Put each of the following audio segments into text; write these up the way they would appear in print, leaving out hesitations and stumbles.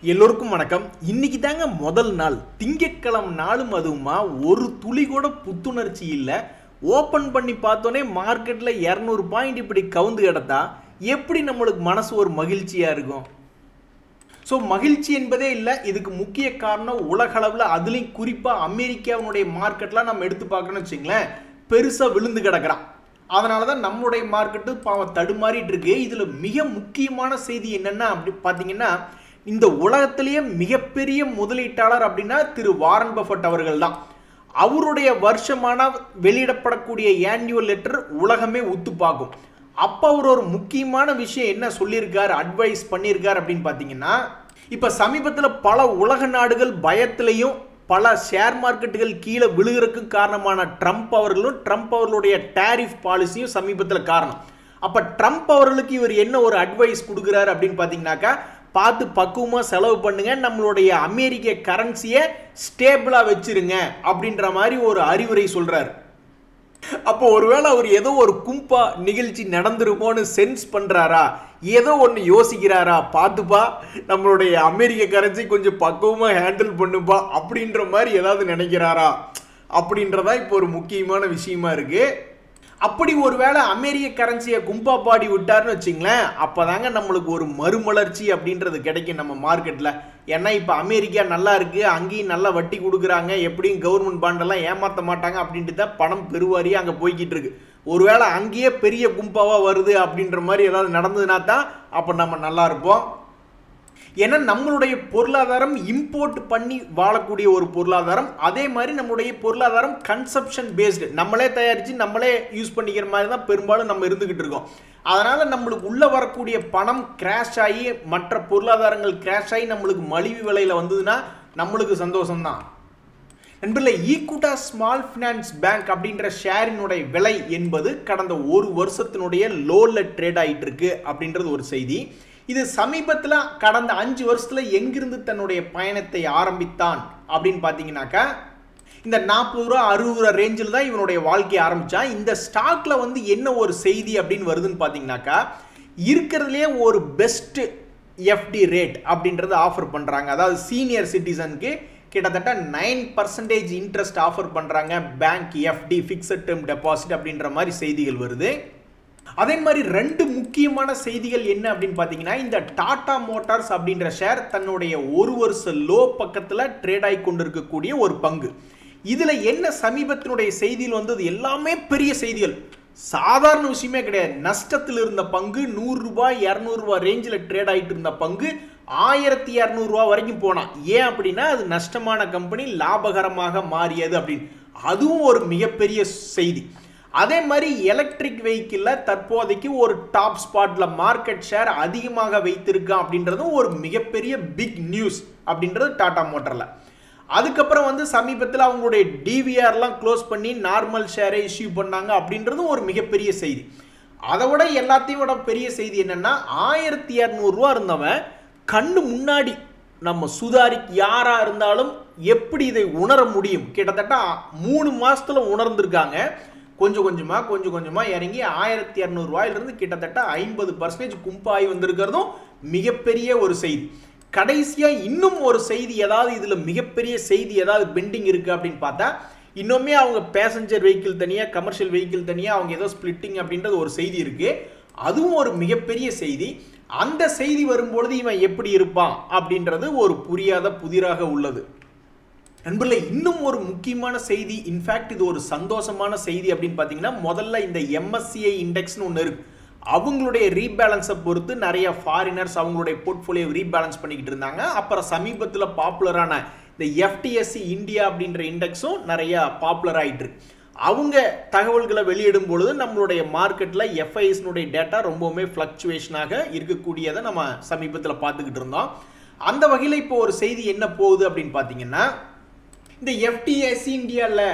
எல்லோருக்கும் வணக்கம். இன்னைக்கு தாங்க முதல் நாள், திங்கட்கிழமை நாளும் அதுவுமா ஒரு துளி கூட புத்துணர்ச்சி இல்லை. ஓப்பன் பண்ணி பார்த்தோன்னே மார்க்கெட்டில் 200 பாயிண்ட் இப்படி கவுந்து கிடத்தா எப்படி நம்மளுக்கு மனசு ஒரு மகிழ்ச்சியாக இருக்கும்? ஸோ மகிழ்ச்சி என்பதே இல்லை. இதுக்கு முக்கிய காரணம் உலகளவில், அதுலேயும் குறிப்பாக அமெரிக்காவினுடைய மார்க்கெட்லாம் நம்ம எடுத்து பார்க்கணும்னு வச்சுங்களேன், பெருசாக விழுந்து கிடக்கிறான். அதனால தான் நம்மளுடைய மார்க்கெட்டு பாவம் தடுமாறிட்டு இருக்கு. இதில் மிக முக்கியமான செய்தி என்னென்னா அப்படி பார்த்தீங்கன்னா, இந்த உலகத்திலேயே மிகப்பெரிய முதலீட்டாளர் அப்படின்னா திரு வாரன் பஃபட் அவர்கள் தான். அவருடைய வருஷமான வெளியிடப்படக்கூடிய ஆனுவல் லெட்டர் உலகமே உத்து பார்க்கும். அப்போ அவர் ஒரு முக்கியமான விஷயம் என்ன சொல்லியிருக்கார், அட்வைஸ் பண்ணியிருக்கார் அப்படின்னு பார்த்தீங்கன்னா, இப்போ சமீபத்தில் பல உலக நாடுகள் பயத்திலையும் பல ஷேர் மார்க்கெட்டுகள் கீழே விழுகிறதுக்கும் காரணமான ட்ரம்ப் அவர்களுடைய டேரிஃப் பாலிசியும் சமீபத்தில் காரணம். அப்போ ட்ரம்ப் அவர்களுக்கு இவர் என்ன ஒரு அட்வைஸ் கொடுக்குறாரு அப்படின்னு பார்த்தீங்கன்னாக்கா, பார்த்து பக்குவமாக செலவு பண்ணுங்க, நம்மளுடைய அமெரிக்க கரன்சியை ஸ்டேபிளாக வச்சிருங்க அப்படின்ற மாதிரி ஒரு அறிவுரை சொல்றாரு. அப்போ ஒருவேளை அவர் ஏதோ ஒரு கும்பா நிகழ்ச்சி நடந்துருமோன்னு சென்ஸ் பண்றாரா, ஏதோ ஒன்று யோசிக்கிறாரா, பார்த்துப்பா நம்மளுடைய அமெரிக்க கரன்சி கொஞ்சம் பக்குவமாக ஹேண்டில் பண்ணுப்பா அப்படின்ற மாதிரி ஏதாவது நினைக்கிறாரா அப்படின்றதா இப்போ ஒரு முக்கியமான விஷயமா இருக்கு. அப்படி ஒருவேளை அமெரிக்க கரன்சியை கும்பா பாடி விட்டார்னு வச்சுங்களேன், அப்போதாங்க நம்மளுக்கு ஒரு மறுமலர்ச்சி அப்படின்றது கிடைக்கும் நம்ம மார்க்கெட்டில். ஏன்னா இப்போ அமெரிக்கா நல்லா இருக்குது, அங்கேயும் நல்லா வட்டி கொடுக்குறாங்க, எப்படியும் கவர்மெண்ட் பாண்டெல்லாம் ஏமாற்ற மாட்டாங்க அப்படின்ட்டு தான் பணம் பெருவாரியாக அங்கே போய்கிட்டு இருக்கு. ஒருவேளை அங்கேயே பெரிய கும்பாவாக வருது அப்படின்ற மாதிரி ஏதாவது நடந்ததுன்னா தான் அப்போ நம்ம நல்லா இருப்போம். ஏன்னா நம்மளுடைய பொருளாதாரம் இம்போர்ட் பண்ணி வாழக்கூடிய ஒரு பொருளாதாரம். அதே மாதிரி நம்மளுடைய பொருளாதாரம் கன்சப்ஷன் பேஸ்டு, நம்மளே தயாரித்து நம்மளே யூஸ் பண்ணிக்கிற மாதிரி தான் பெரும்பாலும் நம்ம இருந்துக்கிட்டு இருக்கோம். அதனால் நம்மளுக்கு உள்ளே வரக்கூடிய பணம் கிராஷ் ஆகி, மற்ற பொருளாதாரங்கள் கிராஷ் ஆகி நம்மளுக்கு மலிவு விலையில் வந்ததுன்னா நம்மளுக்கு சந்தோஷம்தான். நண்பர்களே, ஈக்விட்டாஸ் ஸ்மால் ஃபினான்ஸ் பேங்க் அப்படின்ற ஷேரினுடைய விலை என்பது கடந்த ஒரு வருஷத்தினுடைய லோவில் ட்ரேட் ஆகிட்டு இருக்கு அப்படின்றது ஒரு செய்தி. இது சமீபத்தில் கடந்த 5 வருஷத்துல எங்கிருந்து தன்னுடைய பயணத்தை ஆரம்பித்தான் அப்படின்னு பார்த்தீங்கன்னாக்கா, இந்த 40 ரூபா 60 ரூபா ரேஞ்சில் தான் இவனுடைய வாழ்க்கையை ஆரம்பித்தான். இந்த ஸ்டாக்ல வந்து என்ன ஒரு செய்தி அப்படின்னு வருதுன்னு பார்த்தீங்கன்னாக்கா, இருக்கிறதுலே ஒரு பெஸ்ட் எஃப்டி ரேட் அப்படின்றது ஆஃபர் பண்ணுறாங்க. அதாவது சீனியர் சிட்டிசனுக்கு கிட்டத்தட்ட 9% இன்ட்ரெஸ்ட் ஆஃபர் பண்ணுறாங்க bank FD, fixed term deposit அப்படின்ற மாதிரி செய்திகள் வருது. அதே மாதிரி 2 முக்கியமான செய்திகள் என்ன அப்படின்னு பார்த்தீங்கன்னா, இந்த டாடா மோட்டார்ஸ் அப்படின்ற ஷேர் தன்னுடைய ஒரு வருஷ லோ பக்கத்தில் ட்ரேட் ஆகி கொண்டிருக்கக்கூடிய ஒரு பங்கு. இதில் என்ன சமீபத்தினுடைய செய்தியில் வந்தது எல்லாமே பெரிய செய்திகள், சாதாரண விஷயமே கிடையாது. நஷ்டத்தில் இருந்த பங்கு 100 ரூபாய் 200 ரூபாய் ரேஞ்சில் ட்ரேட் ஆகிட்டு இருந்த பங்கு 1200 ரூபா வரைக்கும் போனான். ஏன் அப்படின்னா அது நஷ்டமான கம்பெனி லாபகரமாக மாறியது அப்படின்னு. அதுவும் ஒரு மிகப்பெரிய செய்தி. அதே மாதிரி எலக்ட்ரிக் வெஹிக்கிளில் தற்போதைக்கு ஒரு டாப் ஸ்பாட்ல மார்க்கெட் ஷேர் அதிகமாக வைத்திருக்கான் அப்படின்றதும் ஒரு மிகப்பெரிய பிக் நியூஸ் அப்படின்றது டாடா மோட்டரில். அதுக்கப்புறம் வந்து சமீபத்தில் அவங்களுடைய டிவிஆர்லாம் க்ளோஸ் பண்ணி நார்மல் ஷேரை இஷ்யூ பண்ணாங்க அப்படின்றதும் ஒரு மிகப்பெரிய செய்தி. அதை விட எல்லாத்தையும் விட பெரிய செய்தி என்னன்னா, 1200 ரூபா இருந்தவன் கண்ணு முன்னாடி நம்ம சுதாரிக் யாராக இருந்தாலும் எப்படி இதை உணர முடியும், கிட்டத்தட்ட 3 மாசத்துல உணர்ந்திருக்காங்க. கொஞ்சம் கொஞ்சமாக இறங்கி 1200 ரூபாயிலிருந்து கிட்டத்தட்ட 50% கும்பாய் வந்திருக்கிறதும் மிகப்பெரிய ஒரு செய்தி. கடைசியாக இன்னும் ஒரு செய்தி, ஏதாவது இதில் மிகப்பெரிய செய்தி ஏதாவது பெண்டிங் இருக்குது அப்படின்னு பார்த்தா, இன்னுமே அவங்க பேசஞ்சர் வெஹிக்கிள் தனியாக, கமர்ஷியல் வெஹிக்கிள் தனியாக அவங்க ஏதோ ஸ்பிளிட்டிங் அப்படின்றது ஒரு செய்தி இருக்குது. அதுவும் ஒரு மிகப்பெரிய செய்தி. அந்த செய்தி வரும்பொழுது இவன் எப்படி இருப்பான் அப்படின்றது ஒரு புரியாத புதிராக உள்ளது. நண்பர்களே, இன்னும் ஒரு முக்கியமான செய்தி, இன்ஃபேக்ட் இது ஒரு சந்தோஷமான செய்தி அப்படின்னு பார்த்தீங்கன்னா, முதல்ல இந்த MSCI இண்டெக்ஸ்னு ஒன்று இருக்கு. அவங்களுடைய ரீபேலன்ஸை பொறுத்து நிறைய ஃபாரினர்ஸ் அவங்களுடைய போர்ட்ஃபோலியோ ரீபேலன்ஸ் பண்ணிக்கிட்டு இருந்தாங்க. அப்புறம் சமீபத்தில் பாப்புலரான இந்த FTSE இந்தியா அப்படின்ற இண்டெக்ஸும் நிறைய பாப்புலர் ஆகிட்டு இருக்கு. அவங்க தகவல்களை வெளியிடும் பொழுது நம்மளுடைய மார்க்கெட்டில் FISனுடைய டேட்டா ரொம்பவுமே ஃப்ளக்சுவேஷனாக இருக்கக்கூடியதை நம்ம சமீபத்தில் பார்த்துக்கிட்டு இருந்தோம். அந்த வகையில் இப்போ ஒரு செய்தி என்ன போகுது அப்படின்னு பார்த்தீங்கன்னா, இந்த FTSE இந்தியாவில்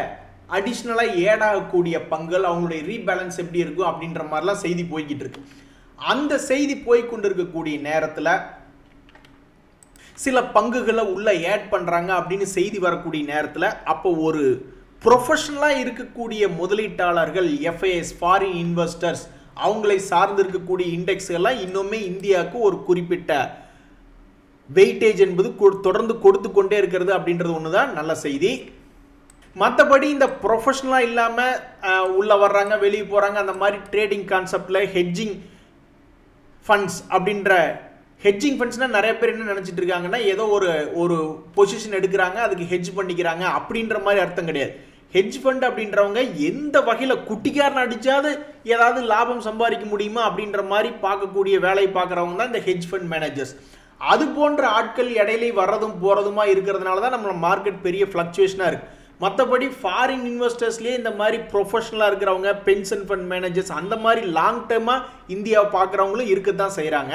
அடிஷ்னலாக ஏட் ஆகக்கூடிய பங்குகள் அவங்களுடைய ரீபேலன்ஸ் எப்படி இருக்கும் அப்படின்ற மாதிரிலாம் செய்தி போய்கிட்டு இருக்கு. அந்த செய்தி போய்கொண்டு இருக்கக்கூடிய நேரத்தில் சில பங்குகளை உள்ள ஏட் பண்ணுறாங்க அப்படின்னு செய்தி வரக்கூடிய நேரத்தில், அப்போ ஒரு ப்ரொஃபஷனலாக இருக்கக்கூடிய முதலீட்டாளர்கள், FIS ஃபாரின் இன்வெஸ்டர்ஸ், அவங்களை சார்ந்து இருக்கக்கூடிய இண்டெக்ஸ்கள்லாம் இன்னுமே இந்தியாவுக்கு ஒரு குறிப்பிட்ட வெயிட்டேஜ் என்பது தொடர்ந்து கொடுத்து கொண்டே இருக்கிறது அப்படின்றது ஒன்று தான் நல்ல செய்தி. மற்றபடி இந்த ப்ரொஃபஷனலாக இல்லாமல் உள்ளே வர்றாங்க வெளியே போகிறாங்க அந்த மாதிரி ட்ரேடிங் கான்செப்டில் ஹெட்ஜிங் ஃபண்ட்ஸ் அப்படின்ற ஹெட்ஜிங் ஃபண்ட்ஸ்னால் நிறைய பேர் என்ன நினச்சிட்டு இருக்காங்கன்னா ஏதோ ஒரு பொசிஷன் எடுக்கிறாங்க அதுக்கு ஹெட்ஜ் பண்ணிக்கிறாங்க அப்படின்ற மாதிரி அர்த்தம் கிடையாது. ஹெட்ஜ் ஃபண்ட் அப்படின்றவங்க எந்த வகையில் குட்டிக்காரன் அடித்தாது ஏதாவது லாபம் சம்பாதிக்க முடியுமா அப்படின்ற மாதிரி பார்க்கக்கூடிய வேலையை பார்க்குறவங்க தான் இந்த ஹெட்ஜ் ஃபண்ட் மேனேஜர்ஸ். அது போன்ற ஆட்கள் இடையிலே வர்றதும் போகிறதுமா இருக்கிறதுனால தான் நம்ம மார்க்கெட் பெரிய ஃப்ளக்சுவேஷனாக இருக்குது. மற்றபடி ஃபாரின் இன்வெஸ்டர்ஸ்லேயே இந்த மாதிரி ப்ரொஃபஷனலாக இருக்கிறவங்க பென்ஷன் ஃபண்ட் மேனேஜர்ஸ் அந்த மாதிரி லாங் டேர்மாக இந்தியாவை பார்க்குறவங்களும் இருக்க தான் செய்கிறாங்க.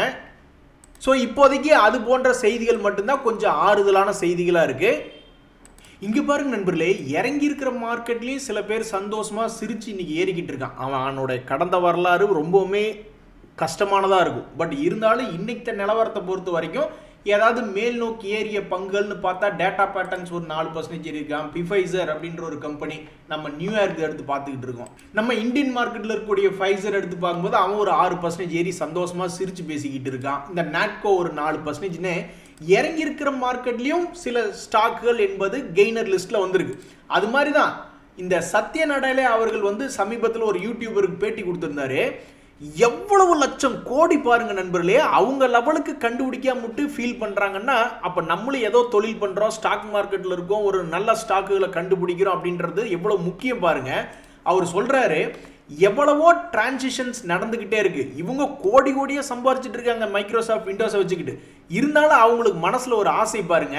ஸோ இப்போதைக்கு அது போன்ற செய்திகள் மட்டும்தான் கொஞ்சம் ஆறுதலான செய்திகளாக இருக்குது. இங்கே பாருங்க நண்பர்களே, இறங்கி இருக்கிற மார்க்கெட்லேயும் சில பேர் சந்தோஷமாக சிரித்து இன்னைக்கு ஏறிக்கிட்டு இருக்கான். அவனோட கடந்த வரலாறு ரொம்பவுமே கஷ்டமானதாக இருக்கும். பட் இருந்தாலும் இன்னைக்கு நிலவரத்தை பொறுத்த வரைக்கும் ஏதாவது மேல் நோக்கி ஏறிய பங்குகள்னு பார்த்தா டேட்டா பேட்டர்ன்ஸ் ஒரு 4% இருக்கான். பிஃபைசர் அப்படின்ற ஒரு கம்பெனி நம்ம நியூயார்க்கு எடுத்து பார்த்துக்கிட்டு இருக்கோம். நம்ம இந்தியன் மார்க்கெட்டில் இருக்கக்கூடிய ஃபைசர் எடுத்து பார்க்கும்போது அவன் ஒரு 6% ஏறி சந்தோஷமாக சிரித்து பேசிக்கிட்டு இருக்கான். இந்த நாட்கோ ஒரு 4%ன்னு இறங்கி இருக்கிற மார்க்கெட்லேயும் சில ஸ்டாக்குகள் என்பது கெய்னர் லிஸ்ட்டில் வந்திருக்கு. அது மாதிரி தான் இந்த சத்ய நடையிலே அவர்கள் வந்து சமீபத்தில் ஒரு யூடியூபருக்கு பேட்டி கொடுத்துருந்தாரு. எவ்வளவு லட்சம் கோடி பாருங்க நண்பர்களே, அவங்க லெவலுக்கு கண்டுபிடிக்காம மட்டும் ஃபீல் பண்றாங்கன்னா அப்ப நம்மளும் ஏதோ தொழில் பண்றோம், ஸ்டாக் மார்க்கெட்ல இருக்கோம், ஒரு நல்ல ஸ்டாக்குகளை கண்டுபிடிக்கிறோம் அப்படின்றது எவ்வளவு முக்கியம் பாருங்க. அவர் சொல்றாரு எவ்வளவோ டிரான்சிஷன்ஸ் நடந்துகிட்டே இருக்கு. இவங்க கோடி கோடியா சம்பாரிச்சிட்டு இருக்காங்க மைக்ரோசாஃப்ட் விண்டோஸை வச்சுக்கிட்டு. இருந்தாலும் அவங்களுக்கு மனசுல ஒரு ஆசை பாருங்க,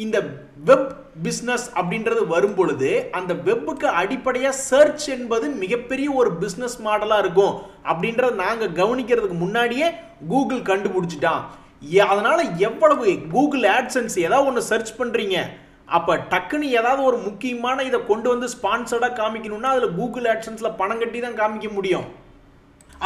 இந்த வெப் பிஸ்னஸ் அப்படின்றது வரும் பொழுது அந்த வெப்புக்கு அடிப்படையாக சர்ச் என்பது மிகப்பெரிய ஒரு பிஸ்னஸ் மாடலாக இருக்கும் அப்படின்றத நாங்கள் கவனிக்கிறதுக்கு முன்னாடியே கூகுள் கண்டுபிடிச்சிட்டான். அதனால் எவ்வளவு கூகுள் ஆட்சன்ஸ் ஏதாவது ஒன்று சர்ச் பண்ணுறீங்க, அப்போ டக்குன்னு ஏதாவது ஒரு முக்கியமான இதை கொண்டு வந்து ஸ்பான்சர்டாக காமிக்கணும்னா அதில் கூகுள் ஆட்சன்ஸில் பணம் கட்டி தான் காமிக்க முடியும்.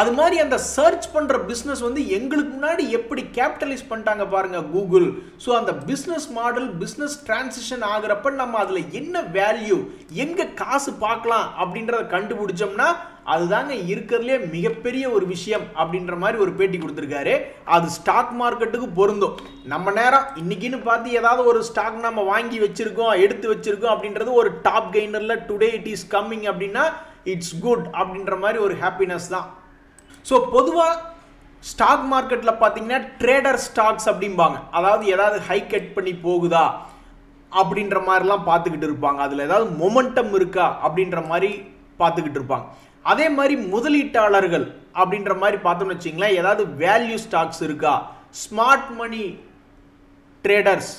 அது மாதிரி அந்த சர்ச் பண்ணுற பிஸ்னஸ் வந்து எங்களுக்கு முன்னாடி எப்படி கேபிட்டலைஸ் பண்ணிட்டாங்க பாருங்க கூகுள். ஸோ அந்த பிஸ்னஸ் மாடல் பிஸ்னஸ் டிரான்சிஷன் ஆகிறப்ப நம்ம அதில் என்ன வேல்யூ எங்கே காசு பார்க்கலாம் அப்படின்றத கண்டுபிடிச்சோம்னா அதுதாங்க இருக்கிறதுலே மிகப்பெரிய ஒரு விஷயம் அப்படின்ற மாதிரி ஒரு பேட்டி கொடுத்துருக்காரு. அது ஸ்டாக் மார்க்கெட்டுக்கு பொருந்தும். நம்ம நேரம் இன்னைக்குன்னு பார்த்து ஏதாவது ஒரு ஸ்டாக் நம்ம வாங்கி வச்சிருக்கோம் எடுத்து வச்சிருக்கோம் அப்படின்றது ஒரு டாப் கெய்னரில் டுடே இட் இஸ் கம்மிங் அப்படின்னா இட்ஸ் குட் அப்படின்ற மாதிரி ஒரு ஹாப்பினஸ் தான். ஸோ பொதுவாக ஸ்டாக் மார்க்கெட்டில் பார்த்தீங்கன்னா ட்ரேடர் ஸ்டாக்ஸ் அப்படிம்பாங்க. அதாவது ஏதாவது ஹை கட் பண்ணி போகுதா அப்படின்ற மாதிரிலாம் பார்த்துக்கிட்டு இருப்பாங்க. அதில் ஏதாவது மொமெண்டம் இருக்கா அப்படின்ற மாதிரி பார்த்துக்கிட்டு இருப்பாங்க. அதே மாதிரி முதலீட்டாளர்கள் அப்படின்ற மாதிரி பார்த்தோம்னு வச்சிங்களேன், ஏதாவது வேல்யூ ஸ்டாக்ஸ் இருக்கா, smart money traders,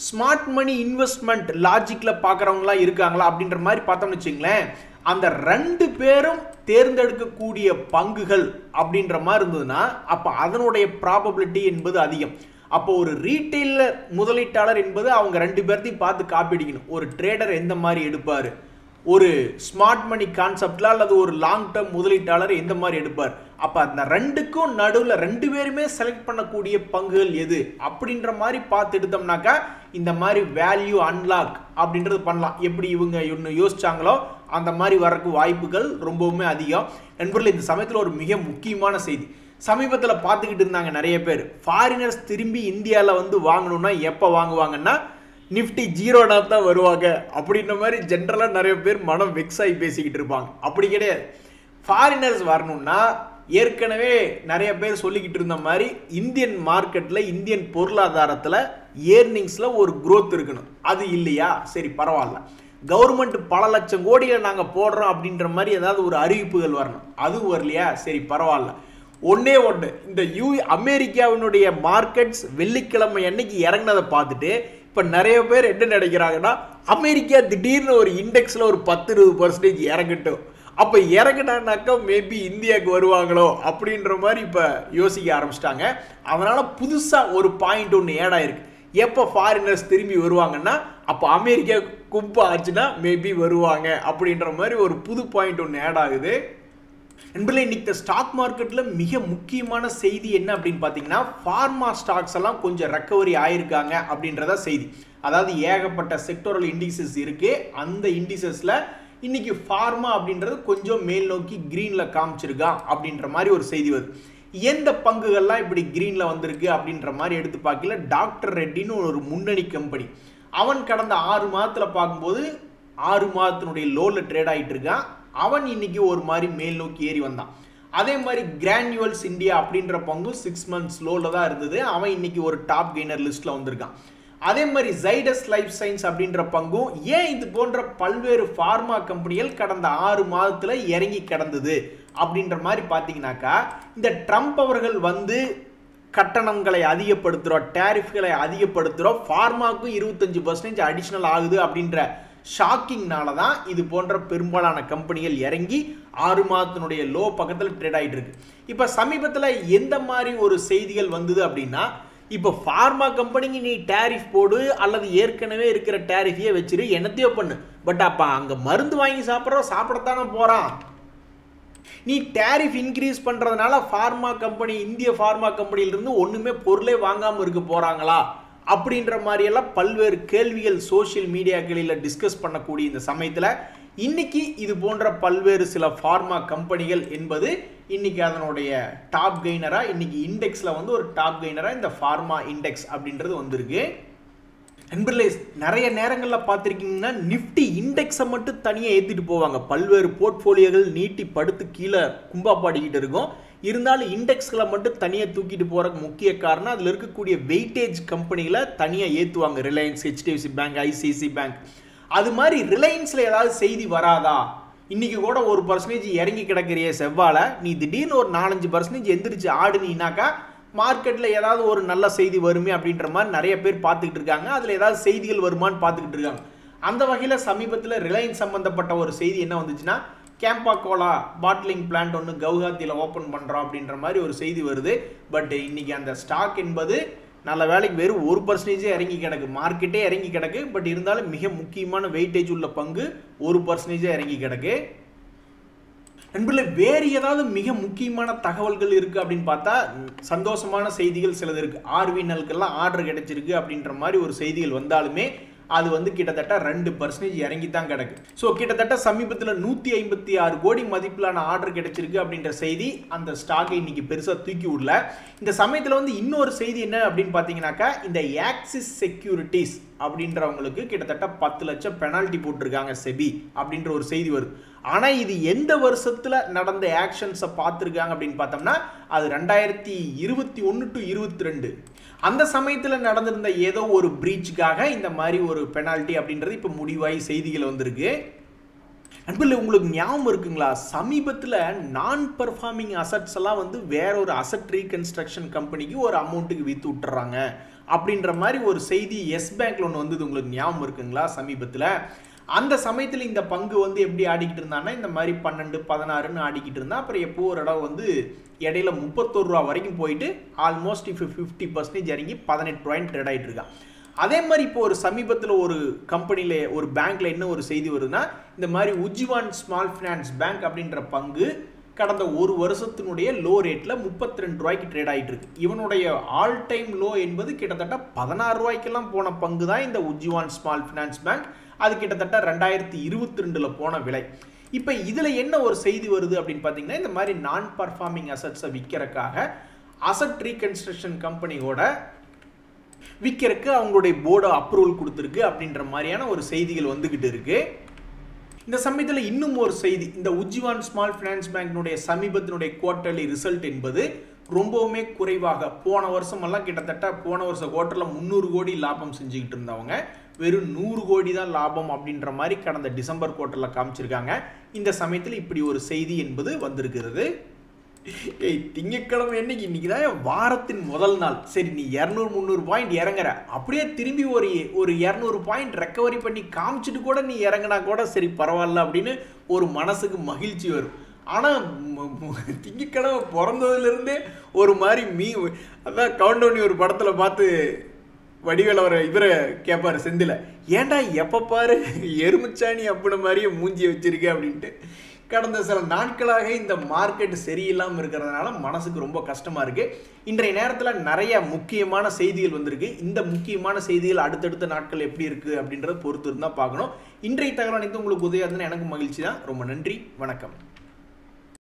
smart money investment லாஜிக்கில் பார்க்குறவங்களாம் இருக்காங்களா அப்படின்ற மாதிரி பார்த்தோம்னு வச்சிங்களேன், அந்த 2 பேரும் தேர்ந்தெடுக்கக்கூடிய பங்குகள் அப்படின்ற மாதிரி இருந்ததுன்னா அப்போ அதனுடைய ப்ராபபிலிட்டி என்பது அதிகம். அப்போ ஒரு ரீட்டைலர் முதலீட்டாளர் என்பது அவங்க 2 பேர்த்தையும் பார்த்து காப்பிடிக்கணும். ஒரு ட்ரேடர் எந்த மாதிரி எடுப்பார், ஒரு ஸ்மார்ட் மணி கான்செப்ட்ல அல்லது ஒரு லாங் டேர்ம் முதலீட்டாளர் எந்த மாதிரி எடுப்பார். அப்போ அந்த 2க்கும் நடுவில் 2 பேருமே செலக்ட் பண்ணக்கூடிய பங்குகள் எது அப்படின்ற மாதிரி பார்த்து எடுத்தோம்னாக்கா இந்த மாதிரி வேல்யூ அன்லாக் அப்படின்றது பண்ணலாம். எப்படி இவங்க ஒன்று யோசிச்சாங்களோ அந்த மாதிரி வரக்கு வாய்ப்புகள் ரொம்பவுமே அதிகம். நண்பர்கள், இந்த சமயத்தில் ஒரு மிக முக்கியமான செய்தி சமீபத்தில் பார்த்துக்கிட்டு இருந்தாங்க நிறைய பேர். ஃபாரினர்ஸ் திரும்பி இந்தியாவில் வந்து வாங்கணும்னா எப்போ வாங்குவாங்கன்னா நிஃப்டி 0 தான் வருவாங்க அப்படின்ற மாதிரி ஜென்ரலாக நிறைய பேர் மனம் வெக்ஸ் ஆகி பேசிக்கிட்டு இருப்பாங்க. அப்படி கிடையாது. ஃபாரினர்ஸ் வரணும்னா ஏற்கனவே நிறைய பேர் சொல்லிக்கிட்டு இருந்த மாதிரி இந்தியன் மார்க்கெட்டில் இந்தியன் பொருளாதாரத்தில் ஏர்னிங்ஸில் ஒரு growth இருக்கணும். அது இல்லையா, சரி பரவாயில்ல, கவர்மெண்ட் பல லட்சம் கோடிகளை நாங்கள் போடுறோம் அப்படின்ற மாதிரி ஏதாவது ஒரு அறிவிப்புகள் வரணும். அதுவும் வரலையா, சரி பரவாயில்ல. ஒன்னே ஒன்று, இந்த அமெரிக்காவினுடைய மார்க்கெட்ஸ் வெள்ளிக்கிழமை அன்னைக்கு இறங்கினதை பார்த்துட்டு இப்போ நிறைய பேர் என்ன நினைக்கிறாங்கன்னா அமெரிக்கா திடீர்னு ஒரு இண்டெக்ஸில் ஒரு 10-20% இறங்கட்டும், அப்போ இறங்கினாக்கா மேபி இந்தியாவுக்கு வருவாங்களோ அப்படின்ற மாதிரி இப்போ யோசிக்க ஆரம்பிச்சிட்டாங்க. அதனால் புதுசாக ஒரு பாயிண்ட் ஒன்று ஏட் ஆயிருக்கு. எப்போ ஃபாரினர்ஸ் திரும்பி வருவாங்கன்னா அப்போ அமெரிக்கா கும்பா ஆச்சுன்னா மேபி வருவாங்க அப்படின்ற மாதிரி ஒரு புது பாயிண்ட் ஒன்று ஏட் ஆகுது. நண்பர்களே, இன்னைக்கு ஸ்டாக் மார்க்கெட்டில் மிக முக்கியமான செய்தி என்ன அப்படின்னு பார்த்தீங்கன்னா, ஃபார்மா ஸ்டாக்ஸ் எல்லாம் கொஞ்சம் ரெக்கவரி ஆயிருக்காங்க அப்படின்றத செய்தி. அதாவது ஏகப்பட்ட செக்டோரல் இண்டிசஸ் இருக்கு. அந்த இண்டிசஸில் இன்னைக்கு ஃபார்மா அப்படின்றது கொஞ்சம் மேல் நோக்கி கிரீனில் காமிச்சிருக்கா அப்படின்ற மாதிரி ஒரு செய்தி வருது. எந்த பங்குகள்லாம் இப்படி கிரீன்ல வந்திருக்கு அப்படின்ற மாதிரி எடுத்து பார்க்கல. டாக்டர் ரெட்டின்னு ஒரு முன்னணி கம்பெனி, அவன் கடந்த 6 மாதத்துல பார்க்கும்போது 6 மாதத்தினுடைய லோல ட்ரேட் ஆகிட்டு இருக்கான். அவன் இன்னைக்கு ஒரு மாதிரி மேல் நோக்கி ஏறி வந்தான். அதே மாதிரி கிரானியூல்ஸ் இந்தியா அப்படின்ற பங்கும் 6 months லோல தான் இருந்தது. அவன் இன்னைக்கு ஒரு டாப் கெய்னர் லிஸ்ட்ல வந்திருக்கான். அதே மாதிரி ஜைடஸ் லைஃப் சயின்ஸ் அப்படின்ற பங்கும் ஏன் இது போன்ற பல்வேறு ஃபார்மா கம்பெனிகள் கடந்த 6 மாதத்துல இறங்கி கிடந்தது அப்படின்ற மாதிரி பார்த்தீங்கன்னாக்கா, இந்த ட்ரம்ப் அவர்கள் வந்து கட்டணங்களை அதிகப்படுத்துகிறோம், டேரிஃப்களை அதிகப்படுத்துகிறோம், ஃபார்மாவுக்கும் 25% அடிஷனல் ஆகுது அப்படின்ற ஷாக்கிங்னால தான் இது போன்ற பெரும்பாலான கம்பெனிகள் இறங்கி 6 மாதத்தினுடைய லோ பக்கத்தில் ட்ரேட் ஆகிட்டு இருக்கு. இப்போ சமீபத்தில் எந்த மாதிரி ஒரு செய்திகள் வந்தது அப்படின்னா, இப்போ ஃபார்மா கம்பெனிக்கு நீ டேரிஃப் போடு அல்லது ஏற்கனவே இருக்கிற டேரிஃபையே வச்சிரு, என்னத்தையோ பண்ணு, பட் அப்போ அங்கே மருந்து வாங்கி சாப்பிடத்தானே போகிறான். நீ டேரிஃப் இன்க்ரீஸ் பண்ணுறதுனால ஃபார்மா கம்பெனி, இந்திய ஃபார்மா கம்பெனியிலிருந்து ஒன்றுமே பொருளே வாங்காமல் இருக்க போகிறாங்களா அப்படின்ற மாதிரியெல்லாம் பல்வேறு கேள்விகள் சோஷியல் மீடியாக்களில் டிஸ்கஸ் பண்ணக்கூடிய இந்த சமயத்தில் இன்னைக்கு இது போன்ற பல்வேறு சில ஃபார்மா கம்பெனிகள் என்பது இன்னைக்கு அதனுடைய டாப் கெய்னரா, இன்னைக்கு இண்டெக்ஸில் வந்து ஒரு டாப் கெய்னரா இந்த ஃபார்மா இண்டெக்ஸ் அப்படின்றது வந்திருக்கு. நண்பர்களே, நிறைய நேரங்களில் பார்த்துருக்கீங்கன்னா நிஃப்டி இண்டெக்ஸை மட்டும் தனியாக ஏற்றிட்டு போவாங்க. பல்வேறு போர்ட்ஃபோலியோகள் நீட்டி படுத்து கீழே கும்பாப்பாடிக்கிட்டு இருக்கும். இருந்தாலும் இண்டெக்ஸ்களை மட்டும் தனியாக தூக்கிட்டு போகிறதுக்கு முக்கிய காரணம் அதில் இருக்கக்கூடிய வெயிட்டேஜ் கம்பெனிகளை தனியாக ஏற்றுவாங்க. Reliance, HDFC bank, ICICI bank. அது மாதிரி ரிலையன்ஸில் ஏதாவது செய்தி வராதா, இன்னைக்கு கூட 1% இறங்கி கிடக்கிறிய செவ்வாழ, நீ திடீர்னு ஒரு 4-5% எந்திரிச்சு ஆடுனீனாக்கா மார்க்கெட்டில் ஏதாவது ஒரு நல்ல செய்தி வருமே அப்படின்ற மாதிரி நிறைய பேர் பார்த்துக்கிட்டு இருக்காங்க. அதில் ஏதாவது செய்திகள் வருமானு பார்த்துக்கிட்டு இருக்காங்க. அந்த வகையில் சமீபத்தில் ரிலையன்ஸ் சம்பந்தப்பட்ட ஒரு செய்தி என்ன வந்துச்சுன்னா, கேம்பா கோலா பாட்லிங் பிளான்ட் ஒன்று கவுஹாத்தியில் ஓப்பன் பண்ணுறோம் அப்படின்ற மாதிரி ஒரு செய்தி வருது. பட் இன்னைக்கு அந்த ஸ்டாக் என்பது நல்ல வேலைக்கு வெறும் 1% இறங்கி கிடக்கு. மார்க்கெட்டே இறங்கி கிடக்கு. பட் இருந்தாலும் மிக முக்கியமான வெயிட்டேஜ் உள்ள பங்கு 1% இறங்கி கிடக்கு. நண்பர்களே, வேறு ஏதாவது மிக முக்கியமான தகவல்கள் இருக்கு அப்படின்னு பார்த்தா சந்தோஷமான செய்திகள் சிலது இருக்கு. ஆர்வினலுக்கெல்லாம் ஆர்டர் கிடைச்சிருக்கு அப்படின்ற மாதிரி ஒரு செய்திகள் வந்தாலுமே அது வந்து கிட்டத்தட்ட 2% இறங்கி தான் கிடக்கு. ஸோ கிட்டத்தட்ட சமீபத்தில் 156 கோடி மதிப்பிலான ஆர்டர் கிடைச்சிருக்கு அப்படின்ற செய்தி அந்த ஸ்டாக்கை இன்னைக்கு பெருசாக தூக்கி விடல. இந்த சமயத்தில் வந்து இன்னொரு செய்தி என்ன அப்படின்னு பார்த்தீங்கன்னாக்கா, இந்த ஆக்சிஸ் செக்யூரிட்டிஸ் அப்படின்றவங்களுக்கு கிட்டத்தட்ட 10 லட்சம் பெனால்ட்டி போட்டிருக்காங்க செபி அப்படின்ற ஒரு செய்தி வருது. ஆனால் இது எந்த வருஷத்தில் நடந்த ஆக்ஷன்ஸை பார்த்துருக்காங்க அப்படின்னு பார்த்தோம்னா, அது 2021 to 22 அந்த சமயத்தில் நடந்திருந்த ஏதோ ஒரு பிரீச்சுக்காக இந்த மாதிரி ஒரு பெனால்ட்டி அப்படின்றது இப்போ முடிவாகி செய்திகள் வந்திருக்கு. நண்பர்களே, உங்களுக்கு ஞாபகம் இருக்குங்களா, சமீபத்தில் நான் பெர்ஃபார்மிங் அசட்ஸ் எல்லாம் வந்து வேற ஒரு அசட் ரீகன்ஸ்ட்ரக்ஷன் கம்பெனிக்கு ஒரு அமௌண்ட்டுக்கு விற்று விட்டுறாங்க அப்படின்ற மாதிரி ஒரு செய்தி எஸ் பேங்க்ல ஒன்று வந்தது. உங்களுக்கு ஞாபகம் இருக்குங்களா? சமீபத்தில் அந்த சமயத்தில் இந்த பங்கு வந்து எப்படி ஆடிக்கிட்டு இருந்தாங்கன்னா, இந்த மாதிரி 12, 16ன்னு ஆடிக்கிட்டு இருந்தா. அப்புறம் எப்போ ஒரு இடம் வந்து இடையில 31 ரூபா வரைக்கும் போயிட்டு ஆல்மோஸ்ட் இப்போ 50% இறங்கி 18 ரூபாய்ன்னு ட்ரேட் ஆகிட்டு இருக்கான். அதே மாதிரி இப்போ ஒரு சமீபத்தில் ஒரு கம்பெனியில் ஒரு பேங்க்ல என்ன ஒரு செய்தி வருதுன்னா, இந்த மாதிரி உஜ்ஜீவான் ஸ்மால் ஃபினான்ஸ் பேங்க் அப்படின்ற பங்கு கடந்த ஒரு வருஷத்தினுடைய லோ ரேட்டில் 32 ரூபாய்க்கு ட்ரேட் ஆகிட்டு இருக்கு. இவனுடைய ஆல் டைம் லோ என்பது கிட்டத்தட்ட 16 ரூபாய்க்கெல்லாம் போன பங்கு தான் இந்த உஜ்ஜீவான் ஸ்மால் ஃபினான்ஸ் பேங்க். அது கிட்டத்தட்ட 2022 போன விலை. இப்போ இதில் என்ன ஒரு செய்தி வருது அப்படின்னு பார்த்தீங்கன்னா, இந்த மாதிரி நான் பர்ஃபார்மிங் அசட்ஸை விற்கிறதுக்காக அசட் ரீகன்ஸ்ட்ரக்ஷன் கம்பெனியோட விற்கிறதுக்கு அவங்களுடைய போர்டு அப்ரூவல் கொடுத்துருக்கு அப்படின்ற மாதிரியான ஒரு செய்திகள் வந்துகிட்டு இருக்கு. இந்த சமயத்தில் இன்னும் ஒரு செய்தி, இந்த உஜ்ஜீவான் ஸ்மால் ஃபினான்ஸ் பேங்கினுடைய சமீபத்தினுடைய குவார்டர்லி ரிசல்ட் என்பது ரொம்பவுமே குறைவாக, போன வருஷமெல்லாம் கிட்டத்தட்ட போன வருஷம் குவார்டரில் 300 கோடி லாபம் செஞ்சுக்கிட்டு இருந்தவங்க வெறும் 100 கோடி தான் லாபம் அப்படின்ற மாதிரி கடந்த டிசம்பர் குவார்டரில் காமிச்சிருக்காங்க. இந்த சமயத்தில் இப்படி ஒரு செய்தி என்பது வந்திருக்கிறது. திங்கட்கிழமை இன்னைக்கு தான் வாரத்தின் முதல் நாள். சரி, நீ 200-300 பாயிண்ட் இறங்குற, அப்படியே திரும்பி ஒரு 200 பாயிண்ட் ரெக்கவரி பண்ணி காமிச்சிட்டு கூட நீ இறங்கினா கூட சரி பரவாயில்ல அப்படின்னு ஒரு மனசுக்கு மகிழ்ச்சி வரும். ஆனால் திங்கட்கிழமை பிறந்ததுலேருந்தே ஒரு மாதிரி அதான் கவுண்டவுன் ஒரு படத்தில் பார்த்து வடிவேல் இவரை கேட்பாரு செந்தில, ஏன்டா எப்போ பாரு எருமிச்சாணி அப்படின மாதிரியே மூஞ்சி வச்சிருக்க அப்படின்ட்டு. கடந்த சில நாட்களாக இந்த மார்க்கெட் சரியில்லாமல் இருக்கிறதுனால மனசுக்கு ரொம்ப கஷ்டமாக இருக்குது. இன்றைய நேரத்தில் நிறைய முக்கியமான செய்திகள் வந்திருக்கு. இந்த முக்கியமான செய்திகள் அடுத்தடுத்த நாட்கள் எப்படி இருக்குது அப்படின்றத பொறுத்து இருந்தால் பார்க்கணும். இன்றைய தகவல் அனைத்து உங்களுக்கு உதவியாக இருந்ததுன்னு எனக்கு மகிழ்ச்சி தான். ரொம்ப நன்றி, வணக்கம்.